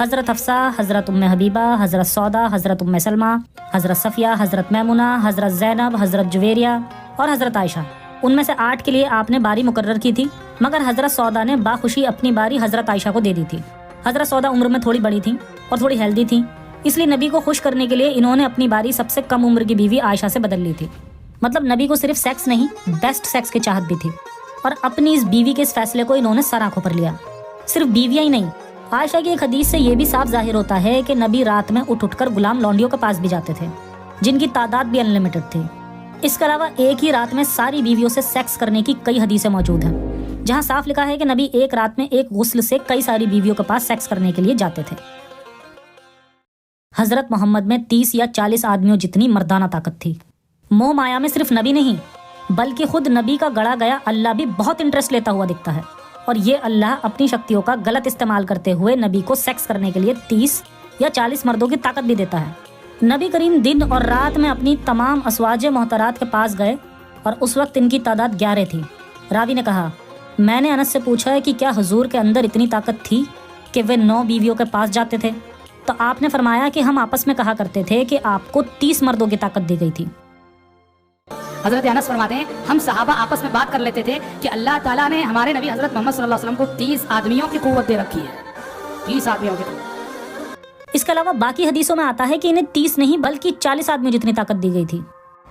حضرت حفصہ، حضرت ام حبیبہ، حضرت سودا، حضرت ام سلمہ، حضرت صفیہ، حضرت میمونہ، حضرت زینب، حضرت جویریہ اور حضرت عائشہ۔ ان میں سے 8 کے لیے آپ نے باری مقرر کی تھی، مگر حضرت سودا نے باخوشی اپنی باری حضرت عائشہ کو دے دی تھی۔ حضرت سودا عمر میں تھوڑی بڑی تھیں اور تھوڑی ہیلدی تھیں، اس لیے نبی کو خوش کرنے کے لیے انہوں نے اپنی باری سب سے کم عمر کی بیوی عائشہ سے بدل لی تھی۔ مطلب نبی کو صرف سیکس نہیں، بیسٹ سیکس کی چاہت بھی تھی، اور اپنی اس بیوی کے اس فیصلے کو انہوں نے سر آنکھوں پر لیا۔ صرف بیویاں ہی نہیں، عائشہ کی ایک حدیث سے یہ بھی صاف ظاہر ہوتا ہے کہ نبی رات میں اٹھ کر غلام لونڈیوں کے پاس بھی جاتے تھے، جن کی تعداد بھی ان لمیٹڈ تھی۔ اس کے علاوہ ایک ہی رات میں ساری بیویوں سے سیکس کرنے کی کئی حدیثیں موجود ہیں، جہاں صاف لکھا ہے کہ نبی ایک رات میں ایک غسل سے کئی ساری بیویوں کے پاس سیکس کرنے کے لیے جاتے تھے۔ حضرت محمد میں 30 یا 40 آدمیوں جتنی مردانہ طاقت تھی۔ موہ مایا میں صرف نبی نہیں، بلکہ خود نبی کا گڑا گیا اللہ بھی بہت انٹرسٹ لیتا ہوا دکھتا ہے، اور یہ اللہ اپنی شکتیوں کا غلط استعمال کرتے ہوئے نبی کو سیکس کرنے کے لیے 30 یا 40 مردوں کی طاقت بھی دیتا ہے۔ نبی کریم دن اور رات میں اپنی تمام ازواج محترات کے پاس گئے، اور اس وقت ان کی تعداد 11 تھی۔ راوی نے کہا، میں نے انس سے پوچھا ہے کہ کیا حضور کے اندر اتنی طاقت تھی کہ وہ 9 بیویوں کے پاس جاتے تھے؟ تو آپ نے فرمایا کہ ہم آپس میں کہا کرتے تھے کہ آپ کو 30 مردوں کی طاقت دی گئی تھی۔ حضرت انس فرماتے ہیں، ہم صحابہ آپس میں بات کر لیتے تھے کہ اللہ تعالیٰ نے ہمارے نبی حضرت محمد صلی اللہ علیہ وسلم کو 30 آدمیوں کی قوت دے رکھی ہے، 30 آدمیوں کی قوت۔ اس کے علاوہ باقی حدیثوں میں آتا ہے کہ انہیں 30 نہیں بلکہ 40 آدمیوں جتنی طاقت دی گئی تھی۔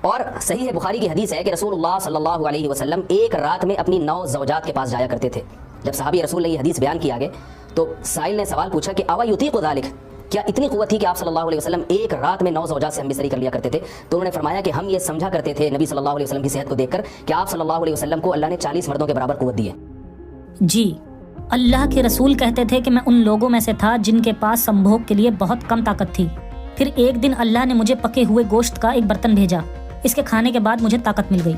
اور صحیح بخاری کی حدیث ہے کہ رسول اللہ صلی اللہ علیہ وسلم ایک رات میں اپنی 9 زوجات کے پاس جایا کرتے تھے۔ جب صحابی رسول نے یہ حدیث بیان کی آگے تو سائل نے سوال پوچھا کہ اوا یطیق ذلک، کیا اتنی قوت تھی کہ آپ صلی اللہ علیہ وسلم ایک رات میں 9 زوجات سے ہم بستری کر لیا کرتے تھے؟ تو انہوں نے فرمایا کہ ہم یہ سمجھا کرتے تھے نبی صلی اللہ علیہ وسلم کی صحت کو دیکھ کر کہ آپ صلی اللہ علیہ وسلم کو اللہ نے 40 مردوں کے برابر قوت دی ہے۔ جی، اللہ کے رسول کہتے تھے کہ میں ان لوگوں میں سے تھا جن کے پاس سمبھوگ کے لیے بہت کم طاقت تھی، پھر ایک دن اللہ نے مجھے پکے ہوئے گوشت کا ایک برتن بھیجا، اس کے کھانے کے بعد مجھے طاقت مل گئی۔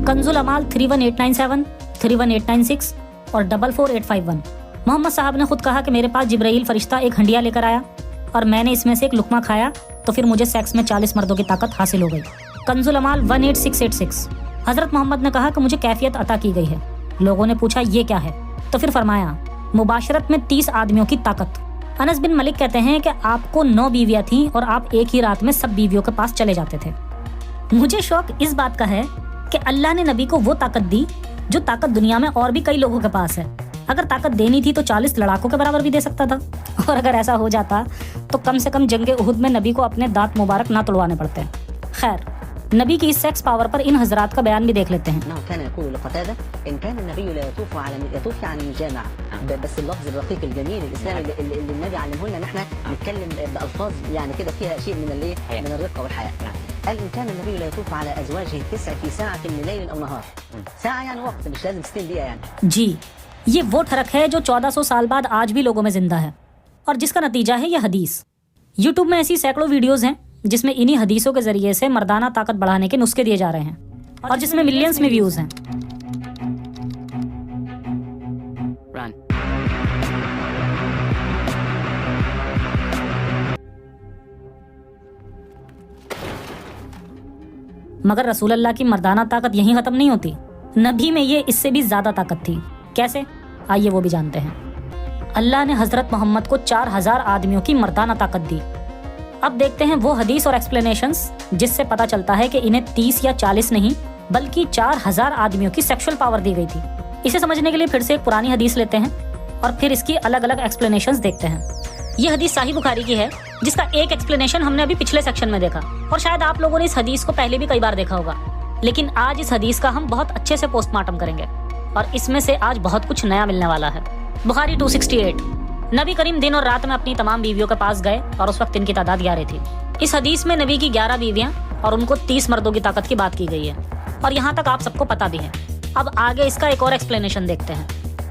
کنز العمال 31897، 31896 اور 44851۔ محمد صاحب نے خود کہا کہ میرے پاس جبرائیل فرشتہ ایک ہنڈیا لے کر آیا اور میں نے اس میں سے ایک لقمہ کھایا تو پھر مجھے سیکس میں 40 مردوں کی طاقت حاصل ہو گئی۔ کنز العمال 18686۔ حضرت محمد نے کہا کہ مجھے کیفیت عطا کی گئی ہے۔ لوگوں نے پوچھا یہ کیا ہے، تو پھر فرمایا مباشرت میں 30 آدمیوں کی طاقت۔ انس بن ملک کہتے ہیں کہ آپ کو 9 بیویاں تھیں اور آپ ایک ہی رات میں سب بیویوں کے پاس چلے جاتے تھے۔ مجھے شوق اس بات کا ہے کہ اللہ نے نبی کو وہ طاقت دی جو طاقت دنیا میں اور بھی کئی لوگوں کے پاس ہے۔ اگر طاقت دینی تھی تو 40 لڑاکوں کے برابر بھی دے سکتا تھا، اور اگر ایسا ہو جاتا تو کم سے کم جنگ احد میں نبی کو اپنے دانت مبارک نہ توڑوانے پڑتے۔ خیر، نبی کی اس سیکس پاور پر ان حضرات کا بیان بھی دیکھ لیتے ہیں۔ كان يقول لقتادة إن كان النبي لا يطوف عن الجامع بس اللفظ الرقيق الجميل الإسلامي اللي النبي علمه لنا نحن نتكلم بألفاظ يعني كده فيها شيء من الرقة والحياء. قال إن كان النبي لا يطوف على أزواجه 9 في ساعة من ليل أو نهار. ساعة يعني وقت، مش لازم 60 دقيقة يعني. جی، یہ وہ ٹھرک ہے جو 1400 سال بعد آج بھی لوگوں میں زندہ ہے، اور جس کا نتیجہ ہے یہ حدیث۔ یوٹیوب میں ایسی سینکڑوں ویڈیوز ہیں جس میں انہی حدیثوں کے ذریعے سے مردانہ طاقت بڑھانے کے نسخے دیے جا رہے ہیں، اور جس میں ملینز میں ویوز ہیں۔ مگر رسول اللہ کی مردانہ طاقت یہیں ختم نہیں ہوتی، نبی میں یہ اس سے بھی زیادہ طاقت تھی۔ کیسے؟ آئیے وہ بھی جانتے ہیں۔ اللہ نے حضرت محمد کو 4000 آدمیوں کی مردانہ طاقت دی۔ اب دیکھتے ہیں وہ حدیث اور ایکسپلینیشنز جس سے پتہ چلتا ہے کہ انہیں 30 یا 40 نہیں بلکہ 4000 آدمیوں کی سیکشل پاور دی گئی تھی۔ اسے سمجھنے کے لیے پھر سے ایک پرانی حدیث لیتے ہیں اور پھر اس کی الگ الگ ایکسپلینیشنز دیکھتے ہیں۔ یہ حدیث صحیح بخاری کی ہے جس کا ایک ایکسپلینیشن ہم نے ابھی پچھلے سیکشن میں دیکھا، اور شاید آپ لوگوں نے اس حدیث کو پہلے بھی کئی بار دیکھا ہوگا، لیکن آج اس حدیث کا ہم بہت اچھے سے پوسٹ مارٹم کریں گے، اور اس میں سے آج بہت کچھ نیا ملنے والا ہے۔ بخاری 268۔ نبی کریم دن اور رات میں اپنی تمام بیویوں کے پاس گئے اور اس وقت ان کی تعداد 11 تھی۔ اس حدیث میں نبی کی 11 بیویاں اور ان کو 30 مردوں کی طاقت کی بات کی گئی ہے، اور یہاں تک آپ سب کو پتہ بھی ہے۔ اب آگے اس کا ایک اور ایکسپلینیشن دیکھتے ہیں۔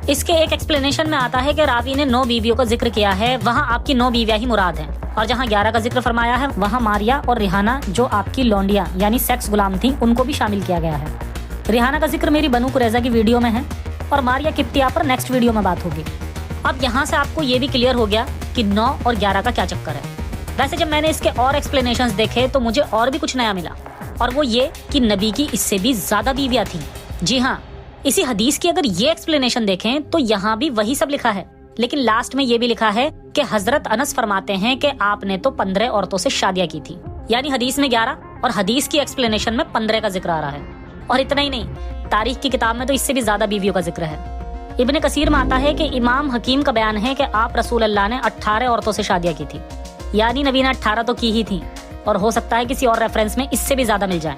اس کے ایک ایکسپلینیشن میں آتا ہے کہ راوی نے 9 بیویوں کا ذکر کیا ہے، وہاں آپ کی 9 بیویاں ہی مراد ہیں، اور جہاں 11 کا ذکر فرمایا ہے وہاں ماریا اور ریحانہ جو آپ کی لونڈیاں یعنی سیکس غلام تھیں ان کو بھی شامل کیا گیا ہے۔ ریحانہ کا ذکر میری بنو قریظہ کی ویڈیو میں ہے، اور ماریا قبطیہ پر نیکسٹ ویڈیو میں بات ہوگی۔ اب یہاں سے آپ کو یہ بھی کلیئر ہو گیا کہ 9 اور 11 کا کیا چکر ہے۔ ویسے جب میں نے اس کے اور ایکسپلینیشنز دیکھے تو مجھے اور بھی کچھ نیا ملا، اور وہ یہ کہ نبی کی اس سے بھی زیادہ بیویاں تھیں۔ جی ہاں، اسی حدیث کی اگر یہ ایکسپلینیشن دیکھیں تو یہاں بھی وہی سب لکھا ہے، لیکن لاسٹ میں یہ بھی لکھا ہے کہ حضرت انس فرماتے ہیں کہ آپ نے تو 15 عورتوں سے شادیاں کی تھی، یعنی حدیث میں 11 اور حدیث کی ایکسپلینیشن میں 15 کا ذکر آ رہا ہے۔ اور اتنا ہی نہیں، تاریخ کی کتاب میں تو اس سے بھی زیادہ بیویوں کا ذکر ہے۔ ابن کثیر میں آتا ہے کہ امام حکیم کا بیان ہے کہ آپ رسول اللہ نے 18 عورتوں سے شادیاں کی تھی، یعنی نبی نے 18 تو کی ہی تھی، اور ہو سکتا ہے کسی اور ریفرنس میں اس سے بھی زیادہ مل جائیں۔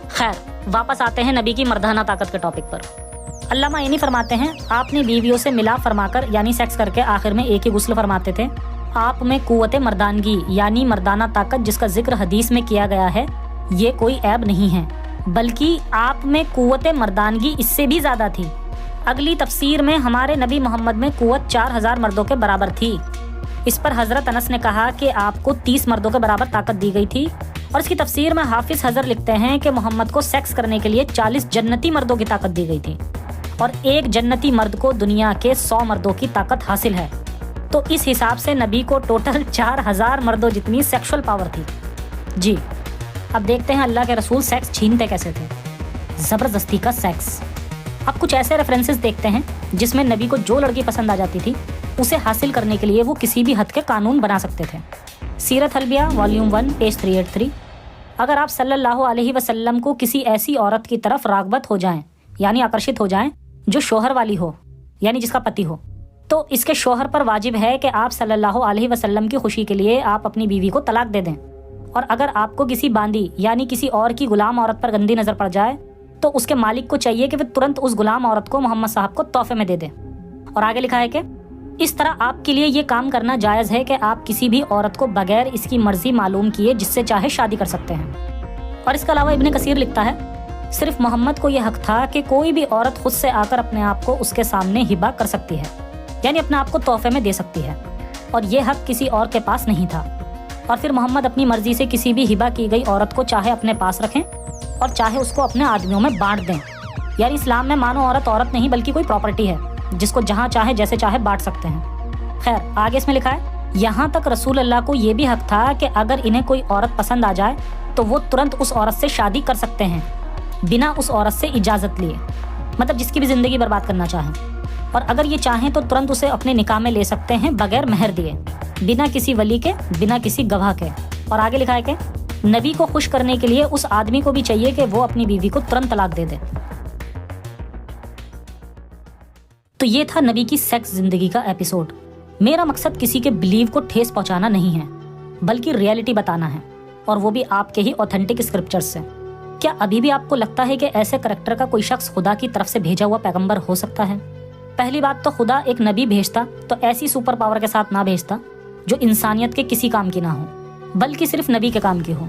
خیر، واپس آتے ہیں نبی کی مردانہ طاقت کے ٹاپک پر۔ علامہ عینی فرماتے ہیں آپ نے بیویوں سے ملا فرما کر یعنی سیکس کر کے آخر میں ایک ہی غسل فرماتے تھے۔ آپ میں قوت مردانگی یعنی مردانہ طاقت جس کا ذکر حدیث میں کیا گیا ہے یہ کوئی عیب نہیں ہے، بلکہ آپ میں قوت مردانگی اس سے بھی زیادہ تھی۔ اگلی تفسیر میں ہمارے نبی محمد میں قوت 4000 مردوں کے برابر تھی۔ اس پر حضرت انس نے کہا کہ آپ کو 30 مردوں کے برابر طاقت دی گئی تھی، اور اس کی تفسیر میں حافظ حضر لکھتے ہیں کہ محمد کو سیکس کرنے کے لیے 40 جنتی مردوں کی طاقت دی گئی تھی، اور ایک جنتی مرد کو دنیا کے 100 مردوں کی طاقت حاصل ہے۔ تو اس حساب سے نبی کو ٹوٹل 4000 مردوں جتنی سیکشول پاور تھی۔ جی اب دیکھتے ہیں اللہ کے رسول سیکس چھینتے کیسے تھے۔ زبردستی کا سیکس۔ اب کچھ ایسے ریفرنسز دیکھتے ہیں جس میں نبی کو جو لڑکی پسند آ جاتی تھی اسے حاصل کرنے کے لیے وہ کسی بھی حد کے قانون بنا سکتے تھے۔ سیرت حلبیہ والیوم 1 پیج 383۔ اگر آپ صلی اللہ علیہ وسلم کو کسی ایسی عورت کی طرف راغبت ہو جائیں یعنی آکرشت ہو جائیں جو شوہر والی ہو یعنی جس کا پتی ہو، تو اس کے شوہر پر واجب ہے کہ آپ صلی اللہ علیہ وسلم کی خوشی کے لیے آپ اپنی بیوی کو طلاق دے دیں۔ اور اگر آپ کو کسی باندی یعنی کسی اور کی غلام عورت پر گندی نظر پڑ جائے تو اس کے مالک کو چاہیے کہ وہ ترنت اس غلام عورت کو محمد صاحب کو تحفے میں دے دے۔ اور آگے لکھا ہے کہ اس طرح آپ کے لیے یہ کام کرنا جائز ہے کہ آپ کسی بھی عورت کو بغیر اس کی مرضی معلوم کیے جس سے چاہے شادی کر سکتے ہیں۔ اور اس کے علاوہ ابن کثیر لکھتا ہے صرف محمد کو یہ حق تھا کہ کوئی بھی عورت خود سے آ کر اپنے آپ کو اس کے سامنے ہبہ کر سکتی ہے، یعنی اپنے آپ کو تحفے میں دے سکتی ہے، اور یہ حق کسی اور کے پاس نہیں تھا۔ اور پھر محمد اپنی مرضی سے کسی بھی ہبہ کی گئی عورت کو چاہے اپنے پاس رکھیں اور چاہے اس کو اپنے آدمیوں میں بانٹ دیں، یعنی اسلام میں مانو عورت نہیں بلکہ کوئی پراپرٹی ہے جس کو جہاں چاہے جیسے چاہے بانٹ سکتے ہیں۔ خیر آگے اس میں لکھا ہے یہاں تک رسول اللہ کو یہ بھی حق تھا کہ اگر انہیں کوئی عورت پسند آ جائے تو وہ ترنت اس عورت سے شادی کر سکتے ہیں بنا اس عورت سے اجازت لیے، مطلب جس کی بھی زندگی برباد کرنا چاہیں، اور اگر یہ چاہیں تو ترنت اسے اپنے نکاح میں لے سکتے ہیں بغیر مہر دیے، بنا کسی ولی کے، بنا کسی گواہ کے۔ اور آگے لکھا ہے کہ نبی کو خوش کرنے کے لیے اس آدمی کو بھی چاہیے کہ وہ اپنی بیوی کو ترنت طلاق دے دے۔ تو یہ تھا نبی کی سیکس زندگی کا ایپیسوڈ۔ میرا مقصد کسی کے بلیو کو ٹھیس پہنچانا نہیں ہے بلکہ ریئلٹی بتانا ہے، اور وہ بھی آپ کے ہی اوتھینٹک اسکرپچرز سے۔ کیا ابھی بھی آپ کو لگتا ہے کہ ایسے کریکٹر کا کوئی شخص خدا کی طرف سے بھیجا ہوا پیغمبر ہو سکتا ہے؟ پہلی بات تو خدا ایک نبی بھیجتا تو ایسی سپر پاور کے ساتھ نہ بھیجتا جو انسانیت کے کسی کام کی نہ ہو بلکہ صرف نبی کے کام کی ہو۔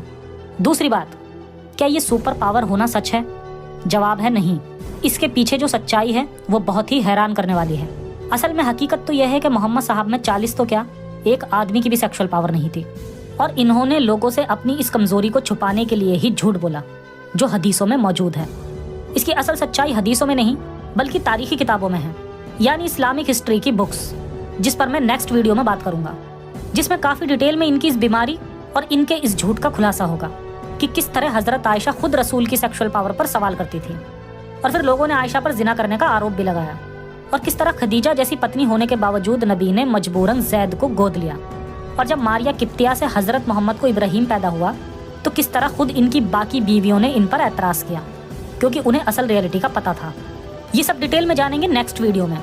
دوسری بات، کیا یہ سپر پاور ہونا سچ ہے؟ جواب ہے نہیں۔ اس کے پیچھے جو سچائی ہے وہ بہت ہی حیران کرنے والی ہے۔ اصل میں حقیقت تو یہ ہے کہ محمد صاحب میں 40 تو کیا ایک آدمی کی بھی سیکشول پاور نہیں تھی، اور انہوں نے لوگوں سے اپنی اس کمزوری کو چھپانے کے لیے ہی جھوٹ بولا جو حدیثوں میں موجود ہے۔ اس کی اصل سچائی حدیثوں میں نہیں بلکہ تاریخی کتابوں میں ہے، یعنی اسلامک ہسٹری کی بکس، جس پر میں نیکسٹ ویڈیو میں بات کروں گا، جس میں کافی ڈیٹیل میں ان کی اس بیماری اور ان کے اس جھوٹ کا خلاصہ ہوگا کہ کس طرح حضرت عائشہ خود رسول کی سیکشول پاور پر سوال کرتی تھی، اور پھر لوگوں نے عائشہ پر زنا کرنے کا آروپ بھی لگایا، اور کس طرح خدیجہ جیسی پتنی ہونے کے باوجود نبی نے مجبوراً زید کو گود لیا، اور جب ماریا قبطیہ سے حضرت محمد کو ابراہیم پیدا ہوا تو کس طرح خود ان کی باقی بیویوں نے ان پر اعتراض کیا کیونکہ انہیں اصل ریئلٹی کا پتہ تھا۔ یہ سب ڈیٹیل میں جانیں گے نیکسٹ ویڈیو میں۔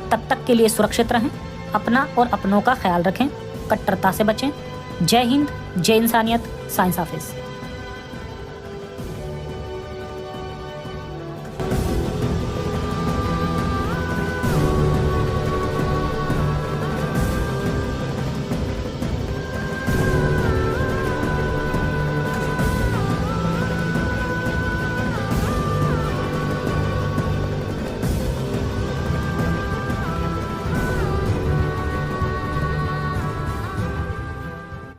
تب تک کے لیے سرکشت رہیں، اپنا اور اپنوں کا خیال رکھیں، کٹرتا سے بچیں۔ جے ہند، جے انسانیت، سائنس حافظ۔